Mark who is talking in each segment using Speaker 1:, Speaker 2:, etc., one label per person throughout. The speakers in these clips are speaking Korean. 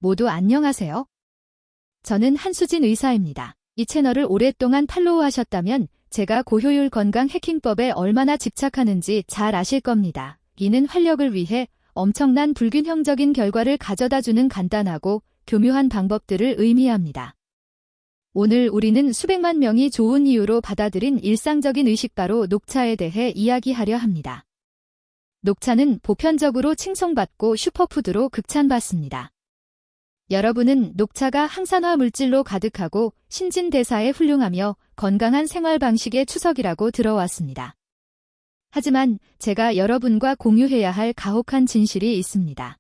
Speaker 1: 모두 안녕하세요. 저는 한수진 의사입니다. 이 채널을 오랫동안 팔로우하셨다면 제가 고효율 건강 해킹법에 얼마나 집착하는지 잘 아실 겁니다. 이는 활력을 위해 엄청난 불균형적인 결과를 가져다주는 간단하고 교묘한 방법들을 의미합니다. 오늘 우리는 수백만 명이 좋은 이유로 받아들인 일상적인 의식바로 녹차에 대해 이야기하려 합니다. 녹차는 보편적으로 칭송받고 슈퍼푸드로 극찬받습니다. 여러분은 녹차가 항산화 물질로 가득하고 신진대사에 훌륭하며 건강한 생활 방식의 추석이라고 들어왔습니다. 하지만 제가 여러분과 공유해야 할 가혹한 진실이 있습니다.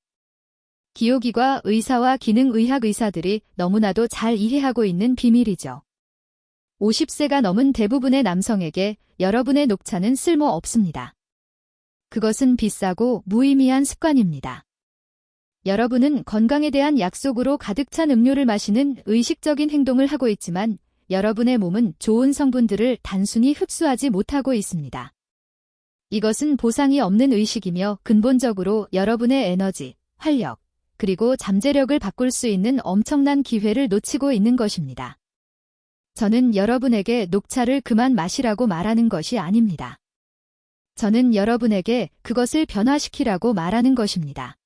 Speaker 1: 기호기과 의사와 기능의학 의사들이 너무나도 잘 이해하고 있는 비밀이죠. 50세가 넘은 대부분의 남성에게 여러분의 녹차는 쓸모 없습니다. 그것은 비싸고 무의미한 습관입니다. 여러분은 건강에 대한 약속으로 가득 찬 음료를 마시는 의식적인 행동을 하고 있지만 여러분의 몸은 좋은 성분들을 단순히 흡수하지 못하고 있습니다. 이것은 보상이 없는 의식이며 근본적으로 여러분의 에너지, 활력, 그리고 잠재력을 바꿀 수 있는 엄청난 기회를 놓치고 있는 것입니다. 저는 여러분에게 녹차를 그만 마시라고 말하는 것이 아닙니다. 저는 여러분에게 그것을 변화시키라고 말하는 것입니다.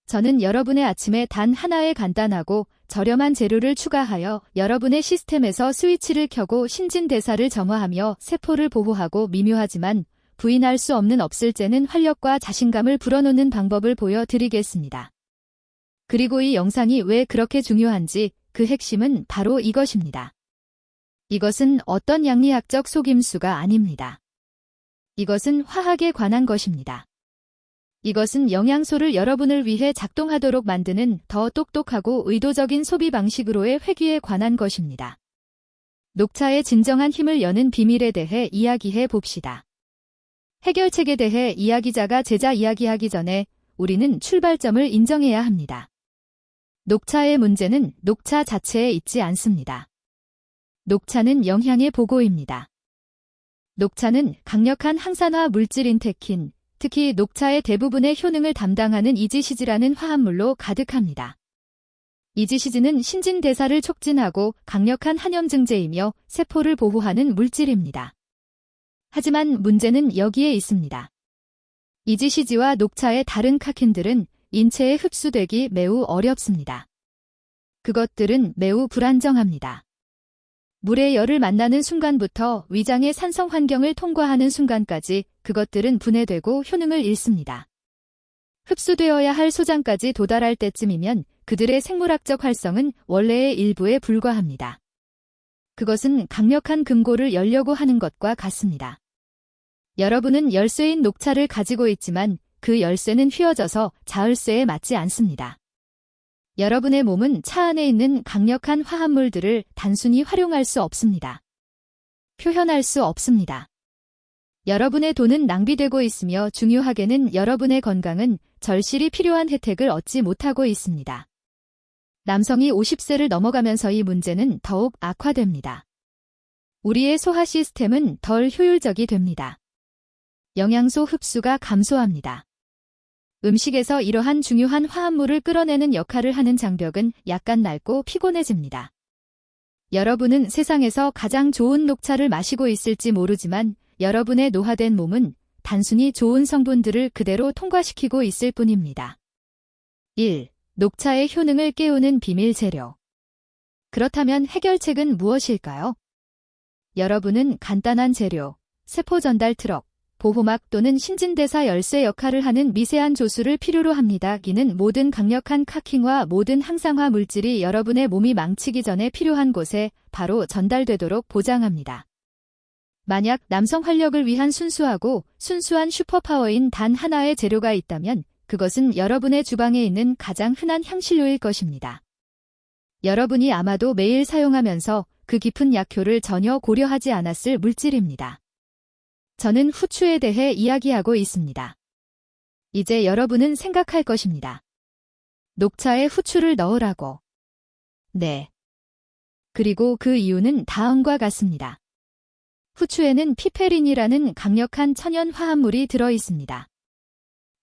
Speaker 1: 저는 여러분의 아침에 단 하나의 간단하고 저렴한 재료를 추가하여 여러분의 시스템에서 스위치를 켜고 신진대사를 정화하며 세포를 보호하고 미묘하지만 부인할 수 없는 없을째는 활력과 자신감을 불어넣는 방법을 보여드리겠습니다. 그리고 이 영상이 왜 그렇게 중요한지 그 핵심은 바로 이것입니다. 이것은 어떤 양리학적 속임수가 아닙니다. 이것은 화학에 관한 것입니다. 이것은 영양소를 여러분을 위해 작동하도록 만드는 더 똑똑하고 의도적인 소비 방식으로의 회귀에 관한 것입니다. 녹차의 진정한 힘을 여는 비밀에 대해 이야기해 봅시다. 해결책에 대해 이야기자가 제자 이야기하기 전에 우리는 출발점을 인정해야 합니다. 녹차의 문제는 녹차 자체에 있지 않습니다. 녹차는 영양의 보고입니다. 녹차는 강력한 항산화 물질인 테킨, 특히 녹차의 대부분의 효능을 담당하는 이지시즈라는 화합물로 가득합니다. 이지시즈는 신진대사를 촉진하고 강력한 한염증제이며 세포를 보호하는 물질입니다. 하지만 문제는 여기에 있습니다. 이지시즈와 녹차의 다른 카킨들은 인체에 흡수되기 매우 어렵습니다. 그것들은 매우 불안정합니다. 물의 열을 만나는 순간부터 위장의 산성 환경을 통과하는 순간까지 그것들은 분해되고 효능을 잃습니다. 흡수되어야 할 소장까지 도달할 때쯤이면 그들의 생물학적 활성은 원래의 일부에 불과합니다. 그것은 강력한 금고를 열려고 하는 것과 같습니다. 여러분은 열쇠인 녹차를 가지고 있지만 그 열쇠는 휘어져서 자을쇠에 맞지 않습니다. 여러분의 몸은 차 안에 있는 강력한 화합물들을 단순히 활용할 수 없습니다. 표현할 수 없습니다. 여러분의 돈은 낭비되고 있으며 중요하게는 여러분의 건강은 절실히 필요한 혜택을 얻지 못하고 있습니다. 남성이 50세를 넘어가면서 이 문제는 더욱 악화됩니다. 우리의 소화 시스템은 덜 효율적이 됩니다. 영양소 흡수가 감소합니다. 음식에서 이러한 중요한 화합물을 끌어내는 역할을 하는 장벽은 약간 낡고 피곤해집니다. 여러분은 세상에서 가장 좋은 녹차를 마시고 있을지 모르지만 여러분의 노화된 몸은 단순히 좋은 성분들을 그대로 통과시키고 있을 뿐입니다. 1. 녹차의 효능을 깨우는 비밀 재료. 그렇다면 해결책은 무엇일까요? 여러분은 간단한 재료, 세포 전달 트럭, 보호막 또는 신진대사 열쇠 역할을 하는 미세한 조수를 필요로 합니다. 이는 모든 강력한 카킹과 모든 항산화 물질이 여러분의 몸이 망치기 전에 필요한 곳에 바로 전달되도록 보장합니다. 만약 남성 활력을 위한 순수하고 순수한 슈퍼파워인 단 하나의 재료가 있다면 그것은 여러분의 주방에 있는 가장 흔한 향신료일 것입니다. 여러분이 아마도 매일 사용하면서 그 깊은 약효를 전혀 고려하지 않았을 물질입니다. 저는 후추에 대해 이야기하고 있습니다. 이제 여러분은 생각할 것입니다. 녹차에 후추를 넣으라고. 네. 그리고 그 이유는 다음과 같습니다. 후추에는 피페린이라는 강력한 천연 화합물이 들어 있습니다.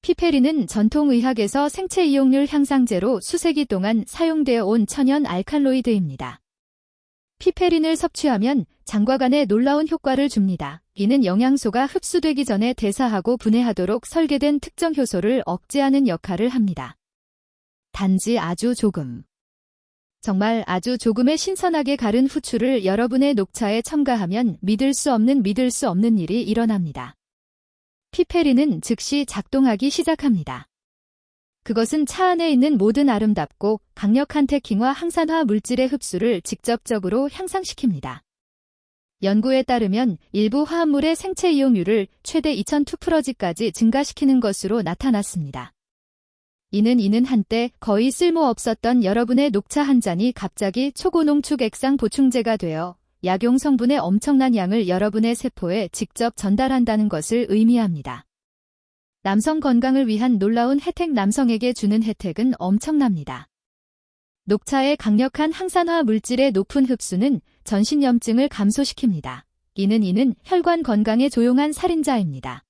Speaker 1: 피페린은 전통의학에서 생체 이용률 향상제로 수세기 동안 사용되어 온 천연 알칼로이드입니다. 피페린을 섭취하면 장과 간에 놀라운 효과를 줍니다. 이는 영양소가 흡수되기 전에 대사하고 분해하도록 설계된 특정 효소를 억제하는 역할을 합니다. 단지 아주 조금. 정말 아주 조금의 신선하게 갈은 후추를 여러분의 녹차에 첨가하면 믿을 수 없는 일이 일어납니다. 피페린은 즉시 작동하기 시작합니다. 그것은 차 안에 있는 모든 아름답고 강력한 태킹과 항산화 물질의 흡수를 직접적으로 향상시킵니다. 연구에 따르면 일부 화합물의 생체 이용률을 최대 2002%까지 증가시키는 것으로 나타났습니다. 이는 한때 거의 쓸모없었던 여러분의 녹차 한 잔이 갑자기 초고농축 액상 보충제가 되어 약용 성분의 엄청난 양을 여러분의 세포에 직접 전달한다는 것을 의미합니다. 남성 건강을 위한 놀라운 혜택. 남성에게 주는 혜택은 엄청납니다. 녹차의 강력한 항산화 물질의 높은 흡수는 전신염증을 감소시킵니다. 이는 혈관 건강에 조용한 살인자입니다.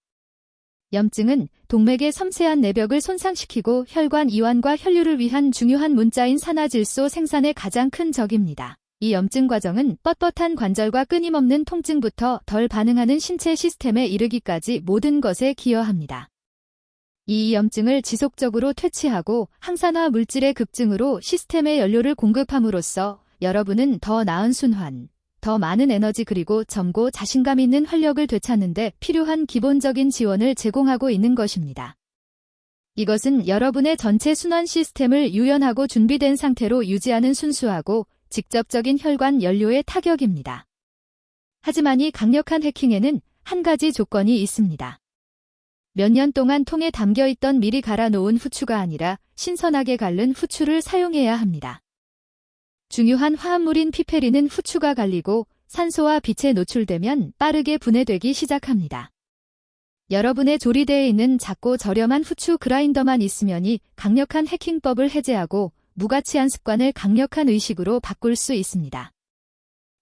Speaker 1: 염증은 동맥의 섬세한 내벽을 손상시키고 혈관 이완과 혈류를 위한 중요한 문자인 산화질소 생산의 가장 큰 적입니다. 이 염증 과정은 뻣뻣한 관절과 끊임없는 통증부터 덜 반응하는 신체 시스템에 이르기까지 모든 것에 기여합니다. 이 염증을 지속적으로 퇴치하고 항산화 물질의 급증으로 시스템에 연료를 공급함으로써 여러분은 더 나은 순환, 더 많은 에너지 그리고 젊고 자신감 있는 활력을 되찾는 데 필요한 기본적인 지원을 제공하고 있는 것입니다. 이것은 여러분의 전체 순환 시스템을 유연하고 준비된 상태로 유지하는 순수하고 직접적인 혈관 연료의 타격입니다. 하지만 이 강력한 해킹에는 한 가지 조건이 있습니다. 몇 년 동안 통에 담겨있던 미리 갈아 놓은 후추가 아니라 신선하게 갈른 후추를 사용해야 합니다. 중요한 화합물인 피페린은 후추가 갈리고 산소와 빛에 노출되면 빠르게 분해되기 시작합니다. 여러분의 조리대에 있는 작고 저렴한 후추 그라인더만 있으면 이 강력한 해킹법을 해제하고 무가치한 습관을 강력한 의식으로 바꿀 수 있습니다.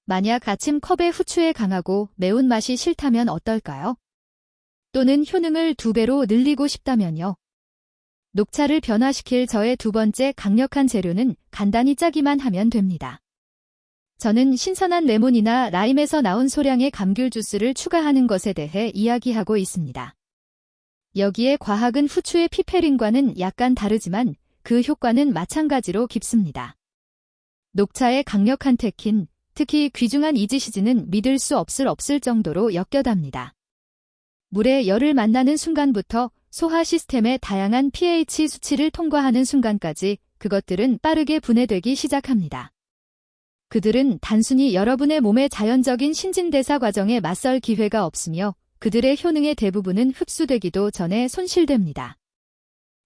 Speaker 1: 만약 아침 컵의 후추에 강하고 매운 맛이 싫다면 어떨까요? 또는 효능을 2배로 늘리고 싶다면요. 녹차를 변화시킬 저의 두 번째 강력한 재료는 간단히 짜기만 하면 됩니다. 저는 신선한 레몬이나 라임에서 나온 소량의 감귤 주스를 추가하는 것에 대해 이야기하고 있습니다. 여기에 과학은 후추의 피페린과는 약간 다르지만 그 효과는 마찬가지로 깊습니다. 녹차의 강력한 테킨, 특히 귀중한 이지시즈는 믿을 수 없을 정도로 역겨답니다. 물에 열을 만나는 순간부터 소화 시스템의 다양한 pH 수치를 통과하는 순간까지 그것들은 빠르게 분해되기 시작합니다. 그들은 단순히 여러분의 몸의 자연적인 신진대사 과정에 맞설 기회가 없으며 그들의 효능의 대부분은 흡수되기도 전에 손실됩니다.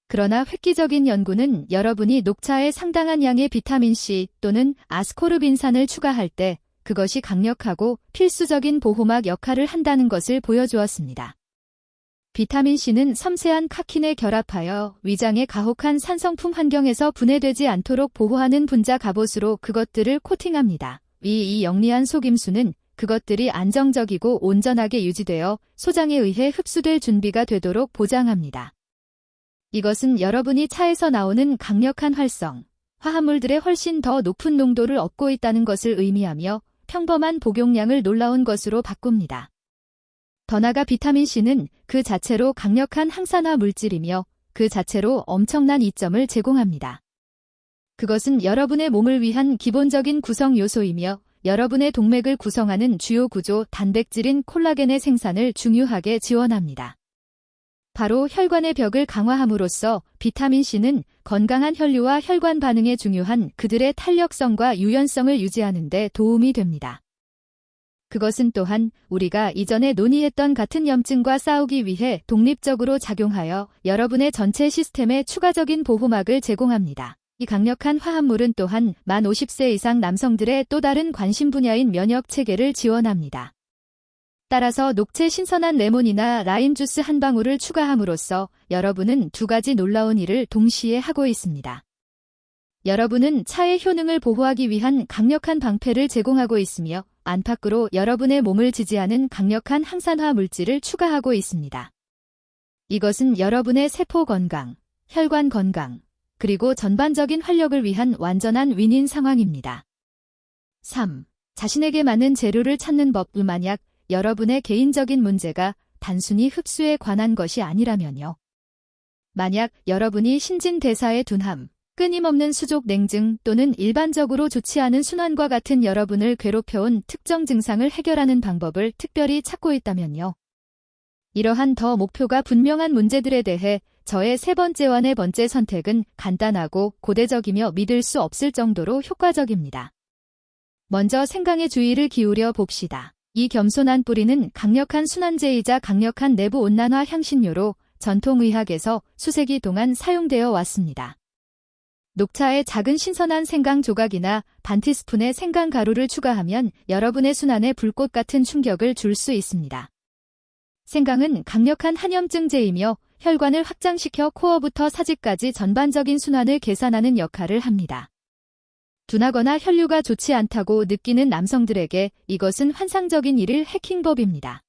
Speaker 1: 그러나 획기적인 연구는 여러분이 녹차에 상당한 양의 비타민C 또는 아스코르빈산을 추가할 때 그것이 강력하고 필수적인 보호막 역할을 한다는 것을 보여주었습니다. 비타민C는 섬세한 카킨에 결합하여 위장의 가혹한 산성품 환경에서 분해되지 않도록 보호하는 분자 갑옷으로 그것들을 코팅합니다. 이 영리한 속임수는 그것들이 안정적이고 온전하게 유지되어 소장에 의해 흡수될 준비가 되도록 보장합니다. 이것은 여러분이 차에서 나오는 강력한 활성, 화합물들의 훨씬 더 높은 농도를 얻고 있다는 것을 의미하며 평범한 복용량을 놀라운 것으로 바꿉니다. 더 나아가 비타민C는 그 자체로 강력한 항산화 물질이며 그 자체로 엄청난 이점을 제공합니다. 그것은 여러분의 몸을 위한 기본적인 구성 요소이며 여러분의 동맥을 구성하는 주요 구조 단백질인 콜라겐의 생산을 중요하게 지원합니다. 바로 혈관의 벽을 강화함으로써 비타민C는 건강한 혈류와 혈관 반응에 중요한 그들의 탄력성과 유연성을 유지하는 데 도움이 됩니다. 그것은 또한 우리가 이전에 논의했던 같은 염증과 싸우기 위해 독립적으로 작용하여 여러분의 전체 시스템에 추가적인 보호막을 제공합니다. 이 강력한 화합물은 또한 만 50세 이상 남성들의 또 다른 관심 분야인 면역 체계를 지원합니다. 따라서 녹채 신선한 레몬이나 라임 주스 한 방울을 추가함으로써 여러분은 두 가지 놀라운 일을 동시에 하고 있습니다. 여러분은 차의 효능을 보호하기 위한 강력한 방패를 제공하고 있으며 안팎으로 여러분의 몸을 지지하는 강력한 항산화 물질을 추가하고 있습니다. 이것은 여러분의 세포 건강, 혈관 건강, 그리고 전반적인 활력을 위한 완전한 윈윈 상황입니다. 3. 자신에게 맞는 재료를 찾는 법. 만약 여러분의 개인적인 문제가 단순히 흡수에 관한 것이 아니라면요. 만약 여러분이 신진대사의 둔함, 끊임없는 수족 냉증 또는 일반적으로 좋지 않은 순환과 같은 여러분을 괴롭혀온 특정 증상을 해결하는 방법을 특별히 찾고 있다면요. 이러한 더 목표가 분명한 문제들에 대해 저의 세 번째와 네 번째 선택은 간단하고 고대적이며 믿을 수 없을 정도로 효과적입니다. 먼저 생강에 주의를 기울여 봅시다. 이 겸손한 뿌리는 강력한 순환제이자 강력한 내부 온난화 향신료로 전통의학에서 수세기 동안 사용되어 왔습니다. 녹차에 작은 신선한 생강 조각이나 반 티스푼의 생강 가루를 추가하면 여러분의 순환에 불꽃 같은 충격을 줄 수 있습니다. 생강은 강력한 한염증제이며 혈관을 확장시켜 코어부터 사지까지 전반적인 순환을 개선하는 역할을 합니다. 둔하거나 혈류가 좋지 않다고 느끼는 남성들에게 이것은 환상적인 일일 해킹법입니다.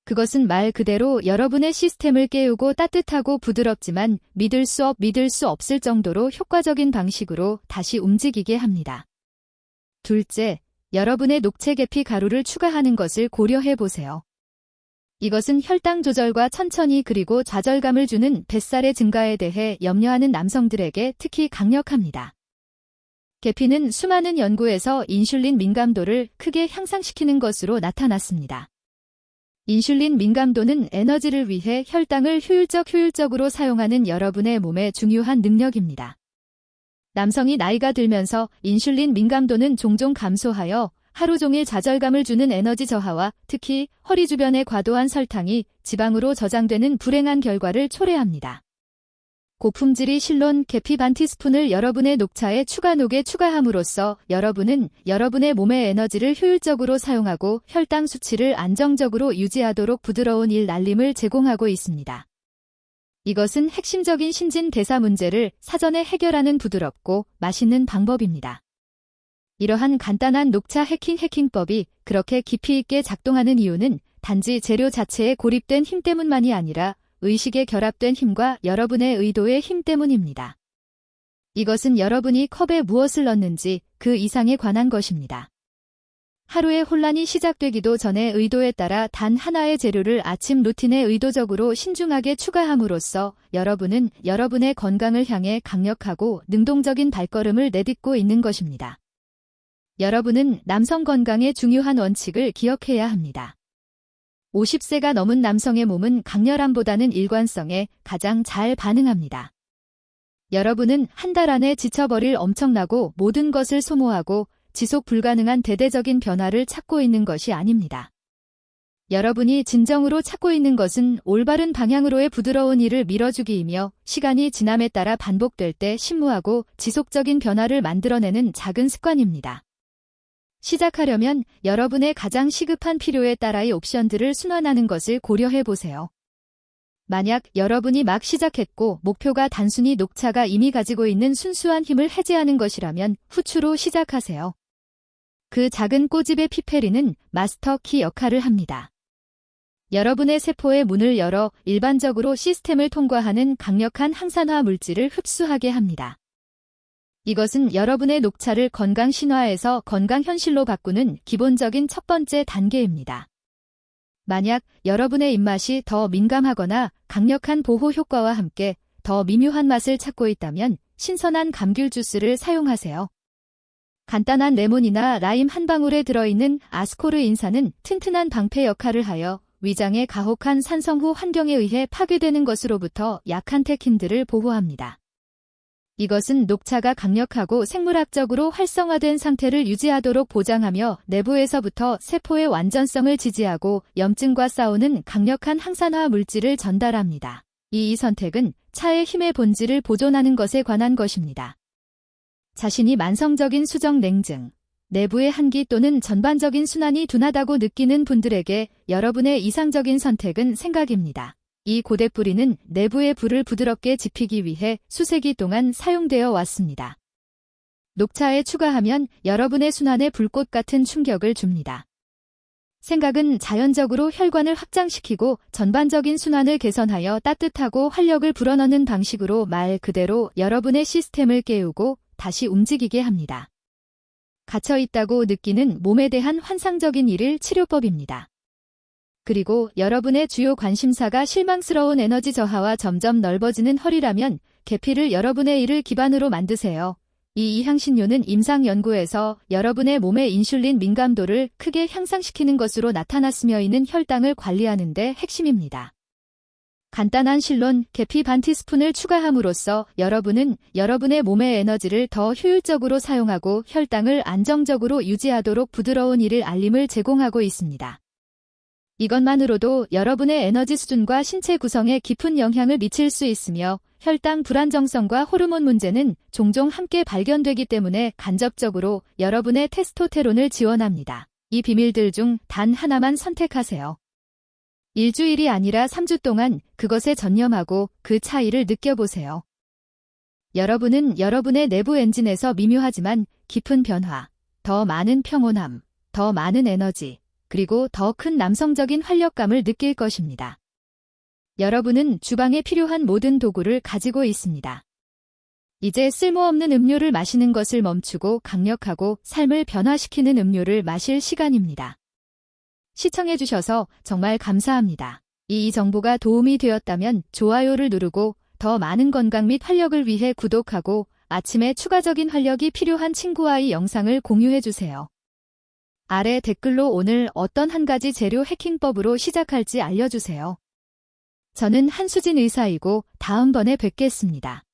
Speaker 1: 그것은 말 그대로 여러분의 시스템을 깨우고 따뜻하고 부드럽지만 믿을 수 없을 정도로 효과적인 방식으로 다시 움직이게 합니다. 둘째, 여러분의 녹채 계피 가루를 추가하는 것을 고려해 보세요. 이것은 혈당 조절과 천천히 그리고 좌절감을 주는 뱃살의 증가에 대해 염려하는 남성들에게 특히 강력합니다. 계피는 수많은 연구에서 인슐린 민감도를 크게 향상시키는 것으로 나타났습니다. 인슐린 민감도는 에너지를 위해 혈당을 효율적으로 사용하는 여러분의 몸의 중요한 능력입니다. 남성이 나이가 들면서 인슐린 민감도는 종종 감소하여 하루 종일 좌절감을 주는 에너지 저하와 특히 허리 주변의 과도한 설탕이 지방으로 저장되는 불행한 결과를 초래합니다. 고품질이 실론 계피 반 티스푼을 여러분의 녹차에 추가함으로써 여러분은 여러분의 몸의 에너지를 효율적으로 사용하고 혈당 수치를 안정적으로 유지하도록 부드러운 날림을 제공하고 있습니다. 이것은 핵심적인 신진대사 문제를 사전에 해결하는 부드럽고 맛있는 방법입니다. 이러한 간단한 녹차 해킹법이 그렇게 깊이 있게 작동하는 이유는 단지 재료 자체에 고립된 힘 때문만이 아니라 의식에 결합된 힘과 여러분의 의도의 힘 때문입니다. 이것은 여러분이 컵에 무엇을 넣는지 그 이상에 관한 것입니다. 하루의 혼란이 시작되기도 전에 의도에 따라 단 하나의 재료를 아침 루틴에 의도적으로 신중하게 추가함으로써 여러분은 여러분의 건강을 향해 강력하고 능동적인 발걸음을 내딛고 있는 것입니다. 여러분은 남성 건강의 중요한 원칙을 기억해야 합니다. 50세가 넘은 남성의 몸은 강렬함보다는 일관성에 가장 잘 반응합니다. 여러분은 한 달 안에 지쳐버릴 엄청나고 모든 것을 소모하고 지속 불가능한 대대적인 변화를 찾고 있는 것이 아닙니다. 여러분이 진정으로 찾고 있는 것은 올바른 방향으로의 부드러운 일을 밀어주기이며 시간이 지남에 따라 반복될 때 심무하고 지속적인 변화를 만들어내는 작은 습관입니다. 시작하려면 여러분의 가장 시급한 필요에 따라의 옵션들을 순환하는 것을 고려해 보세요. 만약 여러분이 막 시작했고 목표가 단순히 녹차가 이미 가지고 있는 순수한 힘을 해제하는 것이라면 후추로 시작하세요. 그 작은 꼬집의 피페린은 마스터 키 역할을 합니다. 여러분의 세포의 문을 열어 일반적으로 시스템을 통과하는 강력한 항산화 물질을 흡수하게 합니다. 이것은 여러분의 녹차를 건강 신화에서 건강 현실로 바꾸는 기본적인 첫 번째 단계입니다. 만약 여러분의 입맛이 더 민감하거나 강력한 보호 효과와 함께 더 미묘한 맛을 찾고 있다면 신선한 감귤 주스를 사용하세요. 간단한 레몬이나 라임 한 방울에 들어있는 아스코르인산은 튼튼한 방패 역할을 하여 위장의 가혹한 산성후 환경에 의해 파괴되는 것으로부터 약한 테킨들을 보호합니다. 이것은 녹차가 강력하고 생물학적으로 활성화된 상태를 유지하도록 보장하며 내부에서부터 세포의 완전성을 지지하고 염증과 싸우는 강력한 항산화 물질을 전달합니다. 이 선택은 차의 힘의 본질을 보존하는 것에 관한 것입니다. 자신이 만성적인 수정 냉증, 내부의 한기 또는 전반적인 순환이 둔하다고 느끼는 분들에게 여러분의 이상적인 선택은 생각입니다. 이 고대뿌리는 내부의 불을 부드럽게 지피기 위해 수세기 동안 사용되어 왔습니다. 녹차에 추가하면 여러분의 순환에 불꽃 같은 충격을 줍니다. 생각은 자연적으로 혈관을 확장시키고 전반적인 순환을 개선하여 따뜻하고 활력을 불어넣는 방식으로 말 그대로 여러분의 시스템을 깨우고 다시 움직이게 합니다. 갇혀있다고 느끼는 몸에 대한 환상적인 일일 치료법입니다. 그리고 여러분의 주요 관심사가 실망스러운 에너지 저하와 점점 넓어지는 허리라면 계피를 여러분의 일을 기반으로 만드세요. 이 향신료는 임상 연구에서 여러분의 몸의 인슐린 민감도를 크게 향상시키는 것으로 나타났으며 이는 혈당을 관리하는 데 핵심입니다. 간단한 실론, 계피 반 티스푼을 추가함으로써 여러분은 여러분의 몸의 에너지를 더 효율적으로 사용하고 혈당을 안정적으로 유지하도록 부드러운 일일 알림을 제공하고 있습니다. 이것만으로도 여러분의 에너지 수준과 신체 구성에 깊은 영향을 미칠 수 있으며 혈당 불안정성과 호르몬 문제는 종종 함께 발견되기 때문에 간접적으로 여러분의 테스토테론을 지원합니다. 이 비밀들 중 단 하나만 선택하세요. 일주일이 아니라 3주 동안 그것에 전념하고 그 차이를 느껴보세요. 여러분은 여러분의 내부 엔진에서 미묘하지만 깊은 변화, 더 많은 평온함, 더 많은 에너지, 그리고 더 큰 남성적인 활력감을 느낄 것입니다. 여러분은 주방에 필요한 모든 도구를 가지고 있습니다. 이제 쓸모없는 음료를 마시는 것을 멈추고 강력하고 삶을 변화시키는 음료를 마실 시간입니다. 시청해주셔서 정말 감사합니다. 이 정보가 도움이 되었다면 좋아요를 누르고 더 많은 건강 및 활력을 위해 구독하고 아침에 추가적인 활력이 필요한 친구와 이 영상을 공유해주세요. 아래 댓글로 오늘 어떤 한 가지 재료 해킹법으로 시작할지 알려주세요. 저는 한수진 의사이고 다음번에 뵙겠습니다.